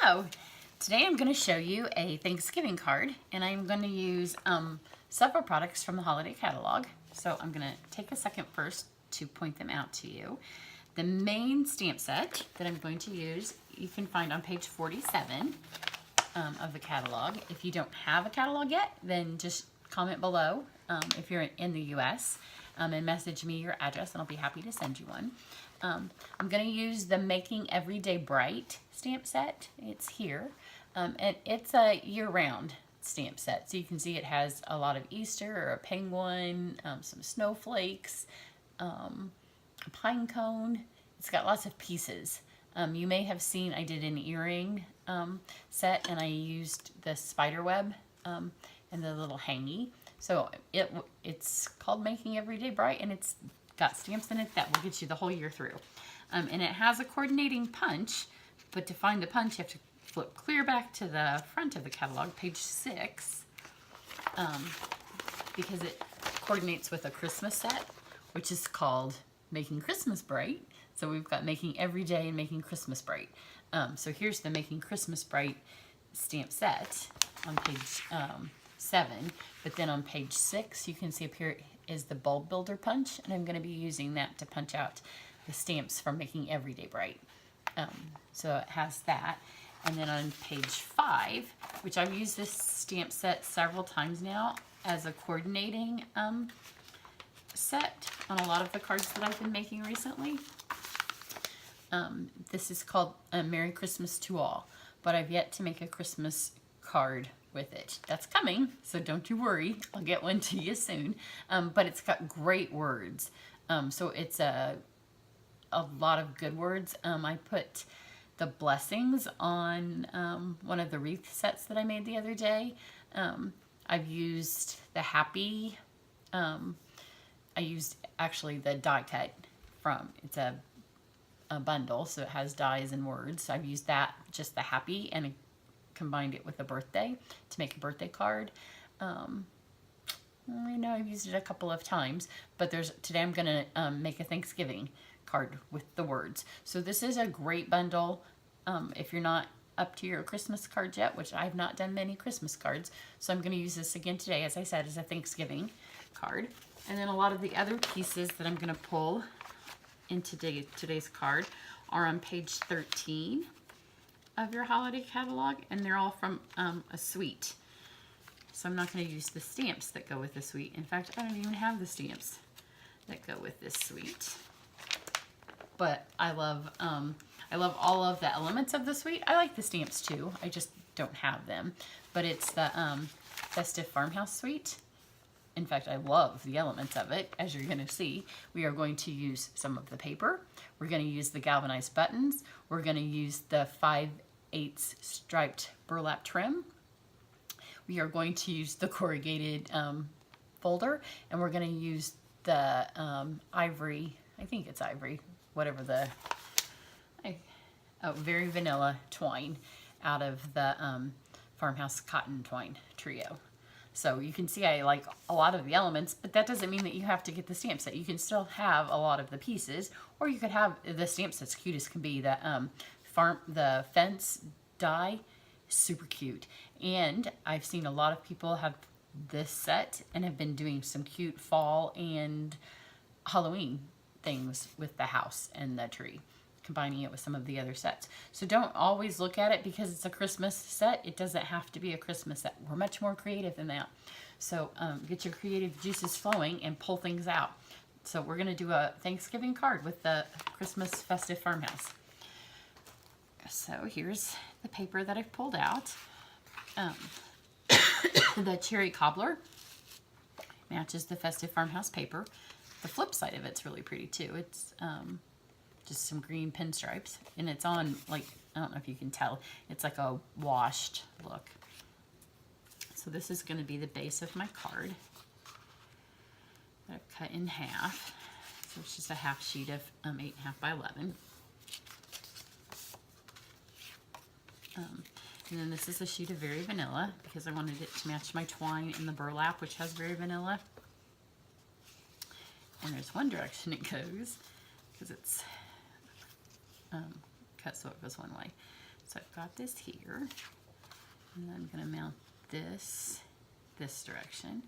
So today I'm going to show you a Thanksgiving card, and I'm going to use several products from the holiday catalog. So I'm going to take a second first to point them out to you. The main stamp set that I'm going to use you can find on page 47 of the catalog. If you don't have a catalog yet, then just comment below if you're in the US and message me your address and I'll be happy to send you one. I'm going to use the Making Everyday Bright stamp set. It's here. And it's a year-round stamp set. So you can see it has a lot of Easter or a penguin, some snowflakes, a pine cone. It's got lots of pieces. You may have seen I did an earring set and I used the spider web and the little hangy. So it's called Making Everyday Bright, and it's got stamps in it that will get you the whole year through. And it has a coordinating punch, but to find the punch you have to flip clear back to the front of the catalog, page 6, because it coordinates with a Christmas set, which is called Making Christmas Bright. So we've got Making Everyday and Making Christmas Bright. So here's the Making Christmas Bright stamp set on page 7, but then on page 6 you can see up here is the bulb builder punch, and I'm going to be using that to punch out the stamps from Making Everyday Bright. So it has that. And then on page 5, which I've used this stamp set several times now as a coordinating set on a lot of the cards that I've been making recently. This is called Merry Christmas to All, but I've yet to make a Christmas card with it. That's coming, so don't you worry. I'll get one to you soon. But it's got great words. So it's a lot of good words. I put the blessings on one of the wreath sets that I made the other day. I've used the happy. I used actually the die cut from, it's a bundle, so it has dies and words. So I've used that, just the happy, and combined it with a birthday to make a birthday card. I know I've used it a couple of times, but today I'm going to make a Thanksgiving card with the words. So this is a great bundle if you're not up to your Christmas cards yet, which I've not done many Christmas cards. So I'm going to use this again today, as I said, as a Thanksgiving card. And then a lot of the other pieces that I'm going to pull in today's card are on page 13 of your holiday catalog, and they're all from a suite. So I'm not going to use the stamps that go with the suite. In fact, I don't even have the stamps that go with this suite. But I love all of the elements of the suite. I like the stamps too. I just don't have them. But it's the Festive Farmhouse suite. In fact, I love the elements of it, as you're going to see. We are going to use some of the paper. We're going to use the galvanized buttons. We're going to use the 5/8 striped burlap trim. We are going to use the corrugated folder, and we're going to use the ivory, I think it's ivory, whatever the, very vanilla twine out of the Farmhouse Cotton Twine Trio. So you can see I like a lot of the elements, but that doesn't mean that you have to get the stamp set. You can still have a lot of the pieces, or you could have the stamp set's cute as can be. The fence die, super cute. And I've seen a lot of people have this set and have been doing some cute fall and Halloween things with the house and the tree, combining it with some of the other sets. So don't always look at it because it's a Christmas set. It doesn't have to be a Christmas set. We're much more creative than that. So get your creative juices flowing and pull things out. So we're going to do a Thanksgiving card with the Christmas Festive Farmhouse. So here's the paper that I've pulled out. The cherry cobbler matches the Festive Farmhouse paper. The flip side of it's really pretty too. It's just some green pinstripes, and it's on, like, I don't know if you can tell, it's like a washed look. So this is going to be the base of my card that I've cut in half. So it's just a half sheet of 8.5 by 11. And then this is a sheet of Very Vanilla because I wanted it to match my twine and the burlap, which has Very Vanilla. And there's one direction it goes because it's cut so it goes one way. So I've got this here, and I'm going to mount this direction.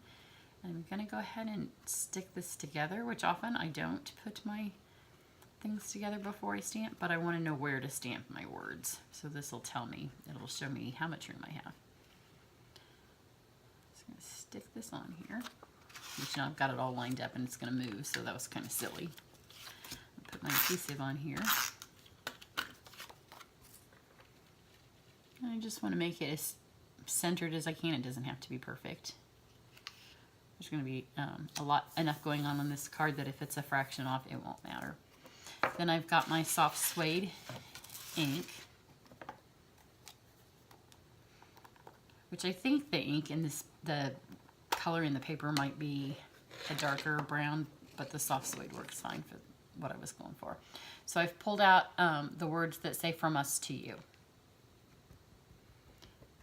I'm going to go ahead and stick this together, which often I don't put my things together before I stamp, but I want to know where to stamp my words. So this will tell me, it'll show me how much room I have. So I'm going to stick this on here, which now I've got it all lined up and it's going to move, so that was kind of silly. I'll put my adhesive on here. And I just want to make it as centered as I can. It doesn't have to be perfect. There's going to be enough going on this card that if it's a fraction off, it won't matter. Then I've got my soft suede ink, which I think the ink in the color in the paper might be a darker brown, but the soft suede works fine for what I was going for. So I've pulled out the words that say "From Us to You"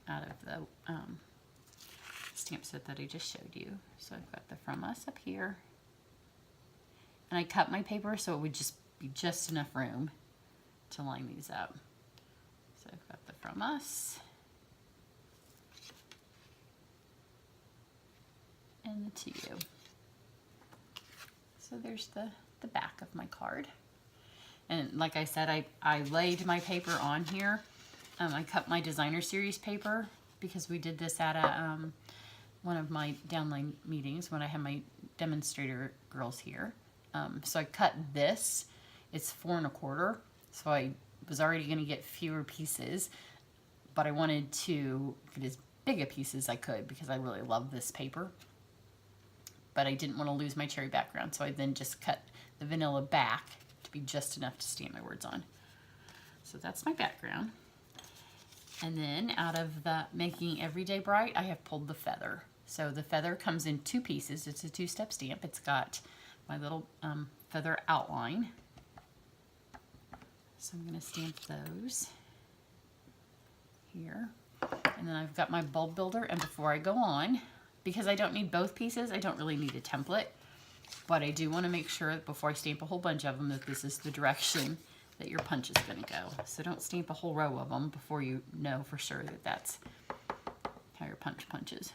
out of the stamp set that I just showed you. So I've got the "From Us" up here, and I cut my paper so it would just be just enough room to line these up. So I've got the "From Us" and the "To You." So there's the back of my card. And like I said, I laid my paper on here. I cut my designer series paper because we did this at a one of my downline meetings when I had my demonstrator girls here. So I cut this. It's 4 1/4, so I was already going to get fewer pieces, but I wanted to get as big a piece as I could because I really love this paper. But I didn't want to lose my cherry background, so I then just cut the vanilla back to be just enough to stamp my words on. So that's my background. And then out of the Making Everyday Bright, I have pulled the feather. So the feather comes in 2 pieces. It's a 2-step stamp. It's got my little feather outline. So I'm going to stamp those here. And then I've got my bulb builder. And before I go on, because I don't need both pieces, I don't really need a template. But I do want to make sure that before I stamp a whole bunch of them that this is the direction that your punch is going to go. So don't stamp a whole row of them before you know for sure that that's how your punch punches.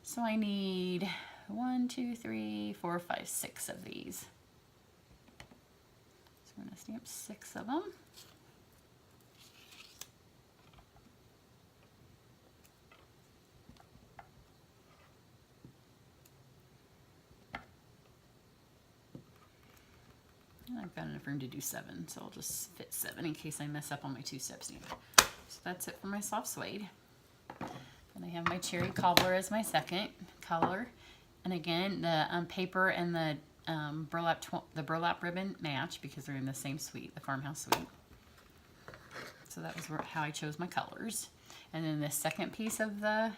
So I need 1, 2, 3, 4, 5, 6 of these. So I'm going to stamp 6 of them. And I've got enough room to do 7, so I'll just fit 7 in case I mess up on my 2-step stamp. So that's it for my soft suede. And I have my cherry cobbler as my second color. And again, the paper and the burlap ribbon match because they're in the same suite, the Farmhouse suite. So that was how I chose my colors. And then the second piece of the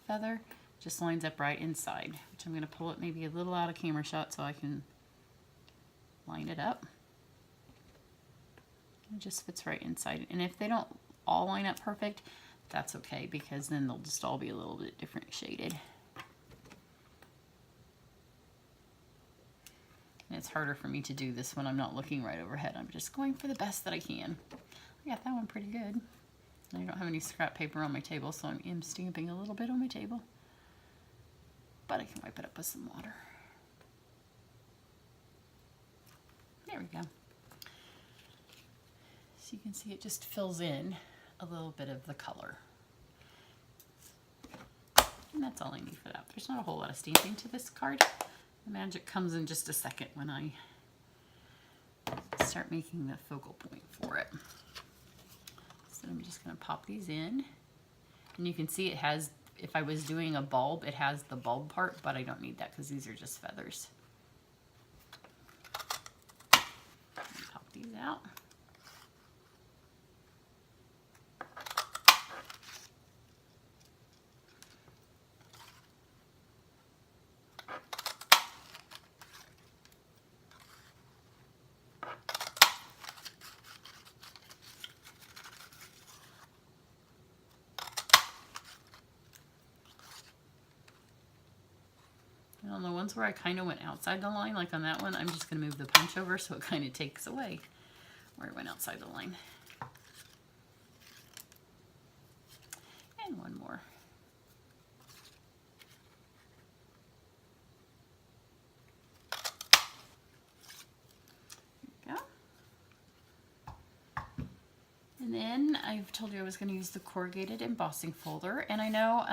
feather just lines up right inside, which I'm going to pull it maybe a little out of camera shot so I can line it up. It just fits right inside. And if they don't all line up perfect, that's okay because then they'll just all be a little bit different shaded. And it's harder for me to do this when I'm not looking right overhead. I'm just going for the best that I can. I got that one pretty good. I don't have any scrap paper on my table, so I am stamping a little bit on my table. But I can wipe it up with some water. There we go. So you can see it just fills in a little bit of the color. And that's all I need for that. There's not a whole lot of stamping to this card. The magic comes in just a second when I start making the focal point for it. So I'm just going to pop these in. And you can see it has, if I was doing a bulb, it has the bulb part, but I don't need that because these are just feathers. Pop these out. And on the ones where I kind of went outside the line, like on that one, I'm just going to move the punch over so it kind of takes away where it went outside the line. And one more. There we go. And then I've told you I was going to use the corrugated embossing folder, and I know,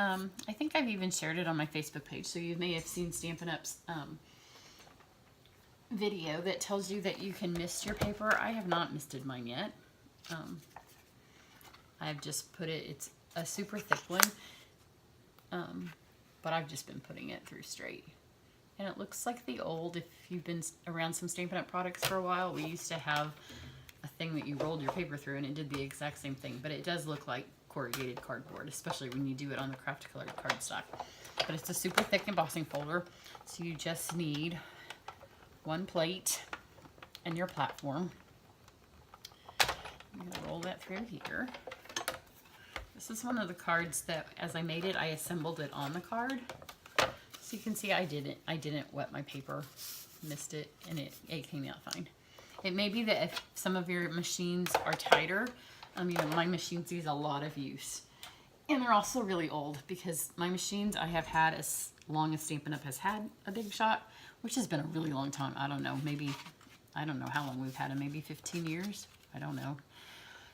I think I've even shared it on my Facebook page, so you may have seen Stampin' Up's video that tells you that you can mist your paper. I have not misted mine yet. I've just put it, it's a super thick one, but I've just been putting it through straight. And it looks like the old, if you've been around some Stampin' Up products for a while, we used to have a thing that you rolled your paper through and it did the exact same thing, but it does look like corrugated cardboard, especially when you do it on the craft colored cardstock. But it's a super thick embossing folder, so you just need one plate and your platform. I'm gonna roll that through here. This is one of the cards that, as I made it, I assembled it on the card. So you can see I didn't wet my paper, missed it, and it came out fine. It may be that if some of your machines are tighter, you know, my machine sees a lot of use. And they're also really old, because my machines I have had as long as Stampin' Up has had a Big Shot, which has been a really long time. I don't know, maybe, I don't know how long we've had them, maybe 15 years? I don't know.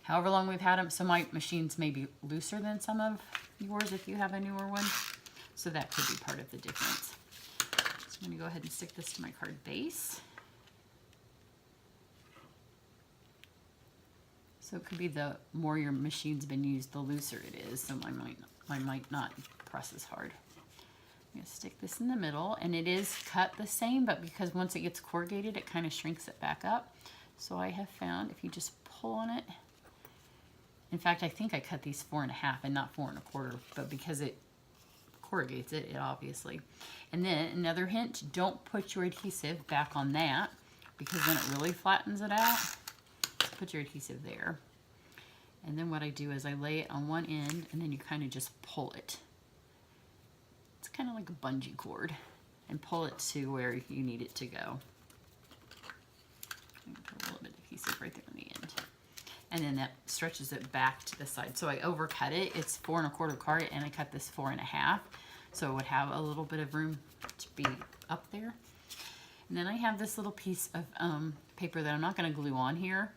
However long we've had them, so my machines may be looser than some of yours if you have a newer one. So that could be part of the difference. So I'm gonna go ahead and stick this to my card base. So it could be the more your machine's been used, the looser it is. So I might not press as hard. I'm gonna stick this in the middle, and it is cut the same, but because once it gets corrugated, it kind of shrinks it back up. So I have found if you just pull on it, in fact, I think I cut these 4 1/2 and not 4 1/4, but because it corrugates it, it obviously. And then another hint, don't put your adhesive back on that, because then it really flattens it out. Put your adhesive there. And then what I do is I lay it on one end, and then you kind of just pull it. It's kind of like a bungee cord, and pull it to where you need it to go. Put a little bit of adhesive right there on the end. And then that stretches it back to the side. So I overcut it. It's 4 1/4 card, and I cut this 4 1/2. So it would have a little bit of room to be up there. And then I have this little piece of paper that I'm not going to glue on here,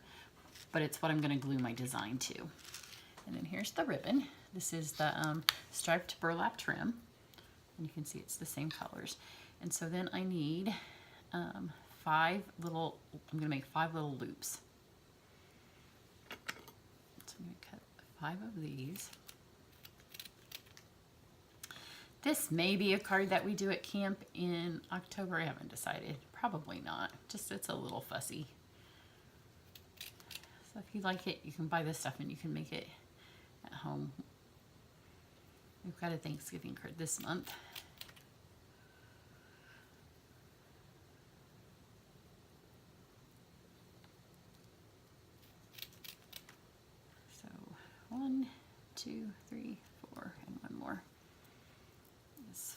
but it's what I'm going to glue my design to. And then here's the ribbon. This is the striped burlap trim. And you can see it's the same colors. And so then I need 5 little, I'm going to make 5 little loops. So I'm going to cut 5 of these. This may be a card that we do at camp in October. I haven't decided. Probably not. Just it's a little fussy. So if you like it, you can buy this stuff and you can make it at home. We've got a Thanksgiving card this month. So 1, 2, 3, 4, and one more. Is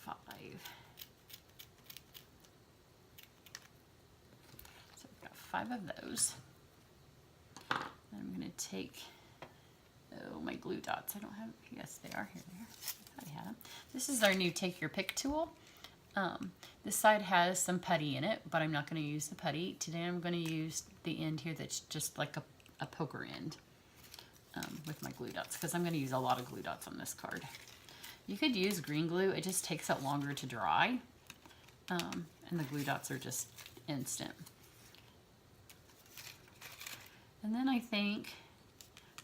5. So I've got 5 of those. I'm going to take, oh, my glue dots. I don't have, yes, they are. Here they are. I thought I had them. This is our new Take Your Pick tool. This side has some putty in it, but I'm not going to use the putty. Today I'm going to use the end here that's just like a poker end with my glue dots, because I'm going to use a lot of glue dots on this card. You could use green glue. It just takes it longer to dry, and the glue dots are just instant. And then I think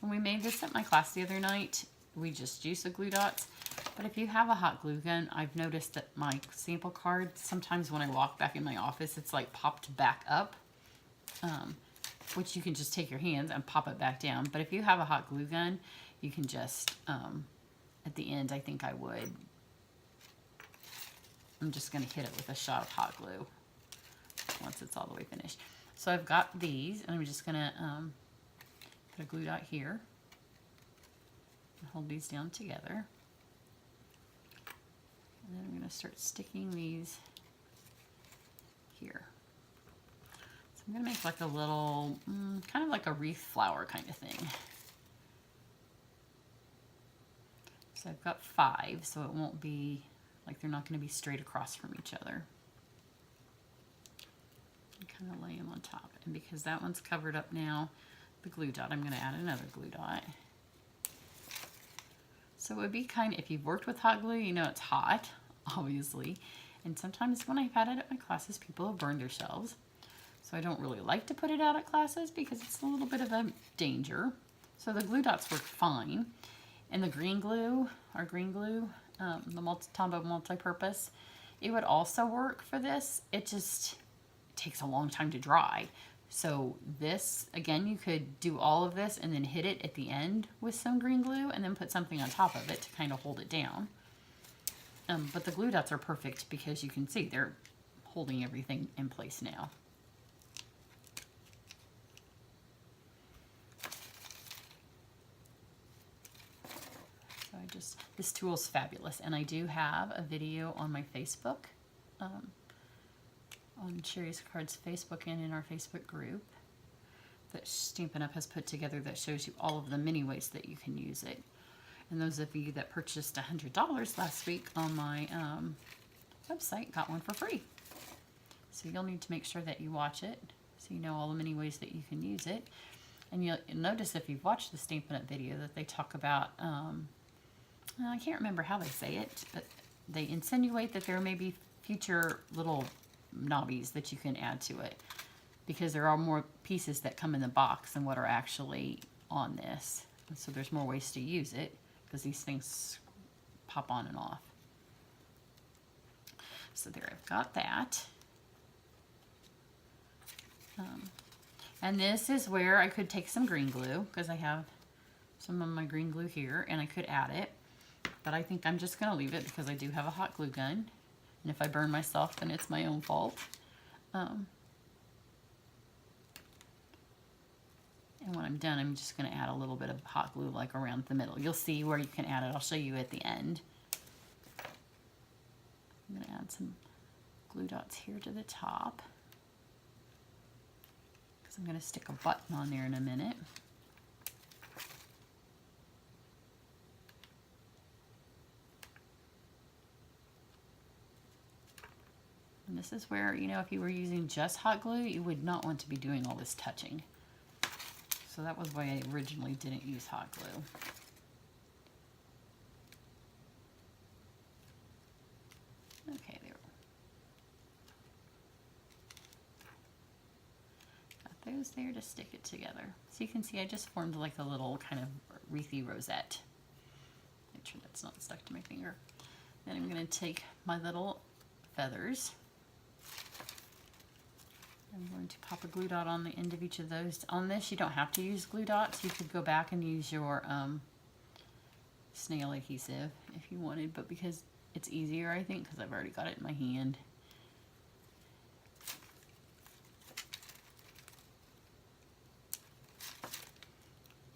when we made this at my class the other night, we just used the glue dots. But if you have a hot glue gun, I've noticed that my sample card, sometimes when I walk back in my office, it's like popped back up, which you can just take your hands and pop it back down. But if you have a hot glue gun, you can just, at the end, I think I would, I'm just going to hit it with a shot of hot glue once it's all the way finished. So I've got these, and I'm just going to put a glue dot here and hold these down together. And then I'm going to start sticking these here. So I'm going to make like a little, kind of like a wreath flower kind of thing. So I've got 5, so it won't be, like they're not going to be straight across from each other. Kind of lay them on top. And because that one's covered up now, the glue dot, I'm going to add another glue dot. So it would be kind of, if you've worked with hot glue, you know it's hot, obviously. And sometimes when I've had it at my classes, people have burned themselves. So I don't really like to put it out at classes because it's a little bit of a danger. So the glue dots work fine. And the green glue, our green glue, the Tombow multi-purpose, it would also work for this. It just takes a long time to dry. So this, again, you could do all of this and then hit it at the end with some green glue and then put something on top of it to kind of hold it down. But the glue dots are perfect because you can see they're holding everything in place now. So this tool is fabulous, and I do have a video on my Facebook, on Cherry's Cards Facebook and in our Facebook group that Stampin' Up! Has put together that shows you all of the many ways that you can use it. And those of you that purchased $100 last week on my website got one for free. So you'll need to make sure that you watch it so you know all the many ways that you can use it. And you'll notice if you've watched the Stampin' Up! Video that they talk about, I can't remember how they say it, but they insinuate that there may be future little knobbies that you can add to it because there are more pieces that come in the box than what are actually on this. And so there's more ways to use it because these things pop on and off. So there, I've got that. And this is where I could take some green glue because I have some of my green glue here and I could add it. But I think I'm just going to leave it because I do have a hot glue gun. And if I burn myself, then it's my own fault. And when I'm done, I'm just going to add a little bit of hot glue like around the middle. You'll see where you can add it. I'll show you at the end. I'm going to add some glue dots here to the top because I'm going to stick a button on there in a minute. And this is where, you know, if you were using just hot glue, you would not want to be doing all this touching. So that was why I originally didn't use hot glue. Okay, there. Got those there to stick it together. So you can see I just formed like a little kind of wreathy rosette. Make sure that's not stuck to my finger. Then I'm going to take my little feathers. I'm going to pop a glue dot on the end of each of those. On this, you don't have to use glue dots. You could go back and use your snail adhesive if you wanted, but because it's easier, I think, because I've already got it in my hand.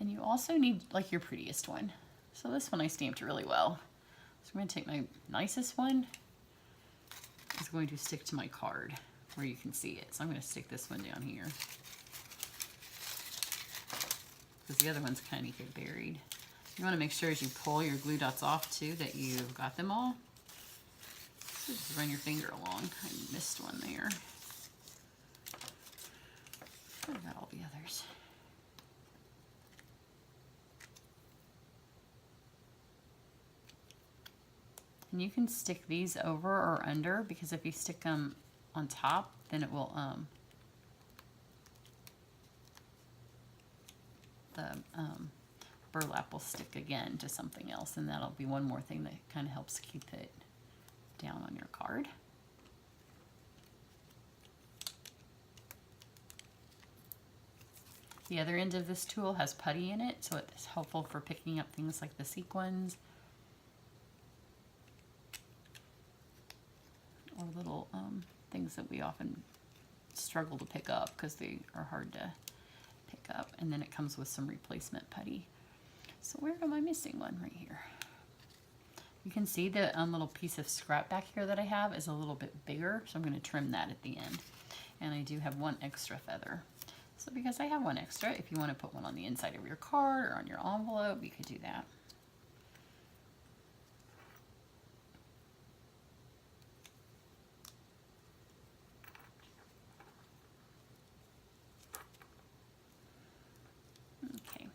And you also need like your prettiest one. So this one I stamped really well. So I'm going to take my nicest one. It's going to stick to my card where you can see it. So I'm going to stick this one down here because the other ones kind of get buried. You want to make sure as you pull your glue dots off too that you've got them all. So just run your finger along. I missed one there. What about all the others? And you can stick these over or under because if you stick them on top, then it will burlap will stick again to something else, and that'll be one more thing that kind of helps keep it down on your card. The other end of this tool has putty in it, so it's helpful for picking up things like the sequins or little things that we often struggle to pick up because they are hard to pick up. And then it comes with some replacement putty. So where am I missing one? Right here. You can see the little piece of scrap back here that I have is a little bit bigger, so I'm going to trim that at the end. And I do have one extra feather. So because I have one extra, if you want to put one on the inside of your card or on your envelope, you could do that. Okay,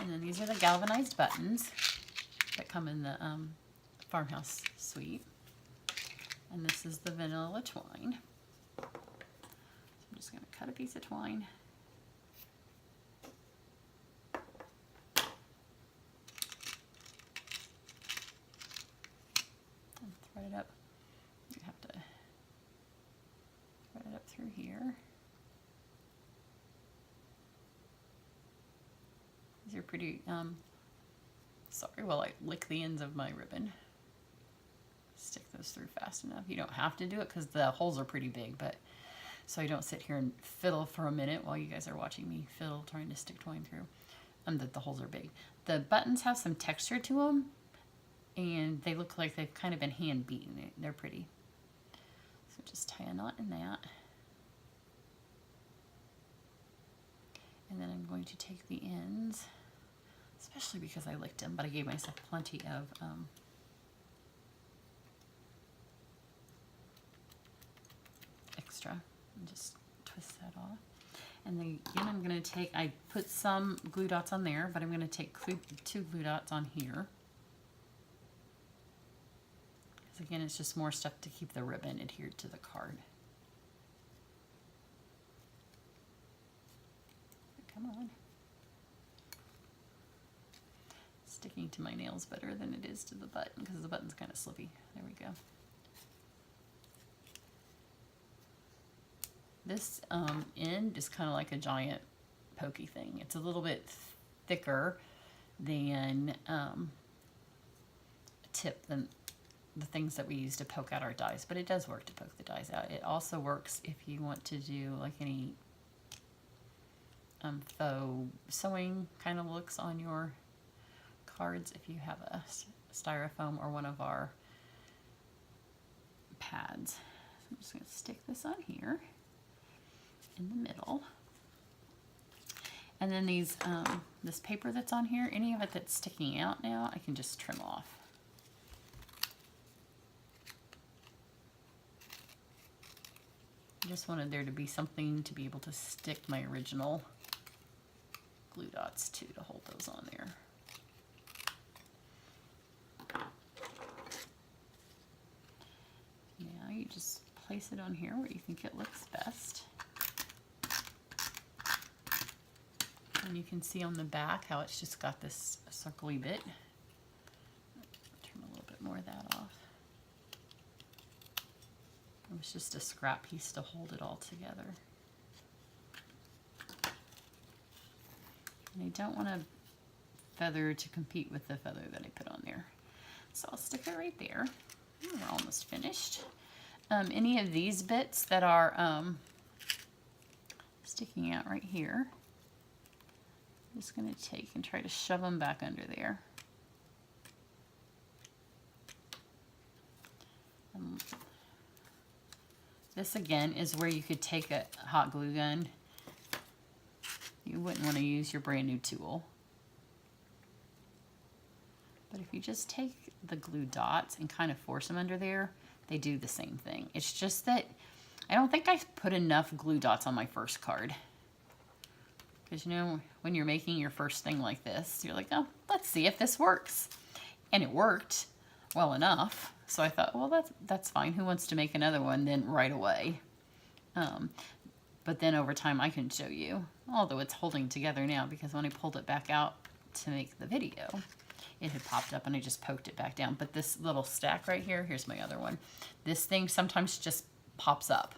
and then these are the galvanized buttons that come in the Farmhouse suite. And this is the vanilla twine. So I'm just going to cut a piece of twine. And thread it up. You have to thread it up through here. These are pretty, sorry while I lick the ends of my ribbon. Stick those through fast enough. You don't have to do it because the holes are pretty big, but so I don't sit here and fiddle for a minute while you guys are watching me fiddle trying to stick twine through. That the holes are big. The buttons have some texture to them, and they look like they've kind of been hand beaten. They're pretty. So just tie a knot in that. And then I'm going to take the ends, especially because I licked them, but I gave myself plenty of extra, and just twist that off. And then again, I'm going to take, I put some glue dots on there, but I'm going to take 2 glue dots on here. Because again, it's just more stuff to keep the ribbon adhered to the card. Come on. Sticking to my nails better than it is to the button because the button's kind of slippy. There we go. This end is kind of like a giant pokey thing. It's a little bit thicker than a tip than the things that we use to poke out our dies, but it does work to poke the dies out. It also works if you want to do like any faux sewing kind of looks on your cards. If you have a styrofoam or one of our pads. So I'm just going to stick this on here in the middle. And then these this paper that's on here, any of it that's sticking out now, I can just trim off. I just wanted there to be something to be able to stick my original glue dots to hold those on there. Now you just place it on here where you think it looks best. And you can see on the back how it's just got this circly bit. Turn a little bit more of that off. It was just a scrap piece to hold it all together. And I don't want a feather to compete with the feather that I put on there. So I'll stick it right there. We're almost finished. Any of these bits that are sticking out right here, I'm just going to take and try to shove them back under there. This again is where you could take a hot glue gun. You wouldn't want to use your brand new tool. But if you just take the glue dots and kind of force them under there, they do the same thing. It's just that I don't think I put enough glue dots on my first card. Because you know, when you're making your first thing like this, you're like, oh, let's see if this works. And it worked well enough. So I thought, well, that's fine. Who wants to make another one then right away? But then over time I can show you, although it's holding together now because when I pulled it back out to make the video, it had popped up and I just poked it back down. But this little stack right here, here's my other one. This thing sometimes just pops up.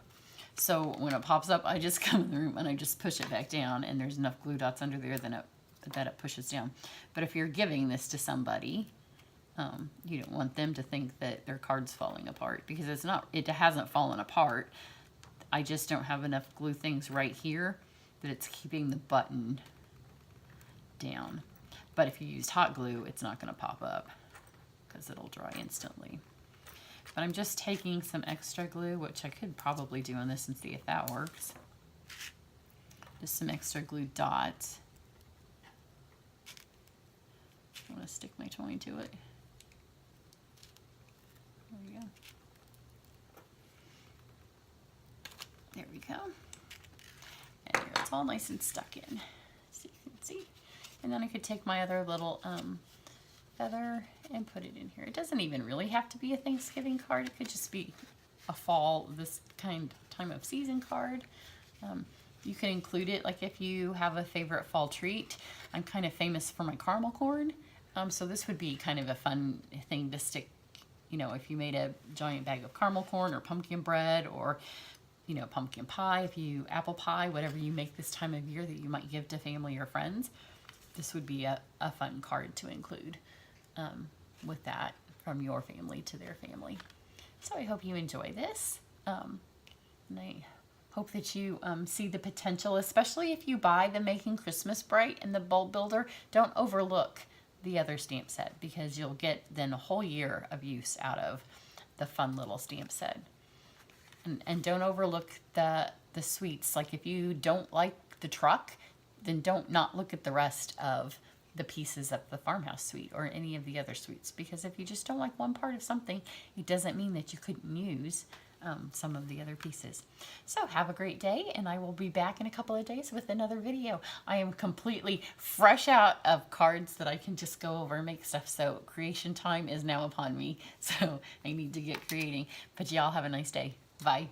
So when it pops up, I just come in the room and I just push it back down and there's enough glue dots under there that it pushes down. But if you're giving this to somebody, you don't want them to think that their card's falling apart because it's not. It hasn't fallen apart. I just don't have enough glue things right here that it's keeping the button down. But if you used hot glue, it's not going to pop up because it'll dry instantly. But I'm just taking some extra glue, which I could probably do on this and see if that works. Just some extra glue dots. I want to stick my toy to it. There we go. There we go. And here it's all nice and stuck in, so you can see. And then I could take my other little feather and put it in here. It doesn't even really have to be a Thanksgiving card. It could just be a fall, this time of season card. You can include it, like if you have a favorite fall treat. I'm kind of famous for my caramel corn, so this would be kind of a fun thing to stick, you know, if you made a giant bag of caramel corn or pumpkin bread, or, you know, pumpkin pie, if you apple pie, whatever you make this time of year that you might give to family or friends. This would be a fun card to include with that, from your family to their family. So I hope you enjoy this. And I hope that you see the potential, especially if you buy the Making Christmas Bright and the Bulb Builder. Don't overlook the other stamp set, because you'll get then a whole year of use out of the fun little stamp set. And don't overlook the sweets. Like if you don't like the truck, then don't not look at the rest of the pieces of the farmhouse suite or any of the other suites, because if you just don't like one part of something, it doesn't mean that you couldn't use some of the other pieces. So have a great day, and I will be back in a couple of days with another video. I am completely fresh out of cards that I can just go over and make stuff, so creation time is now upon me. So I need to get creating. But y'all have a nice day. Bye.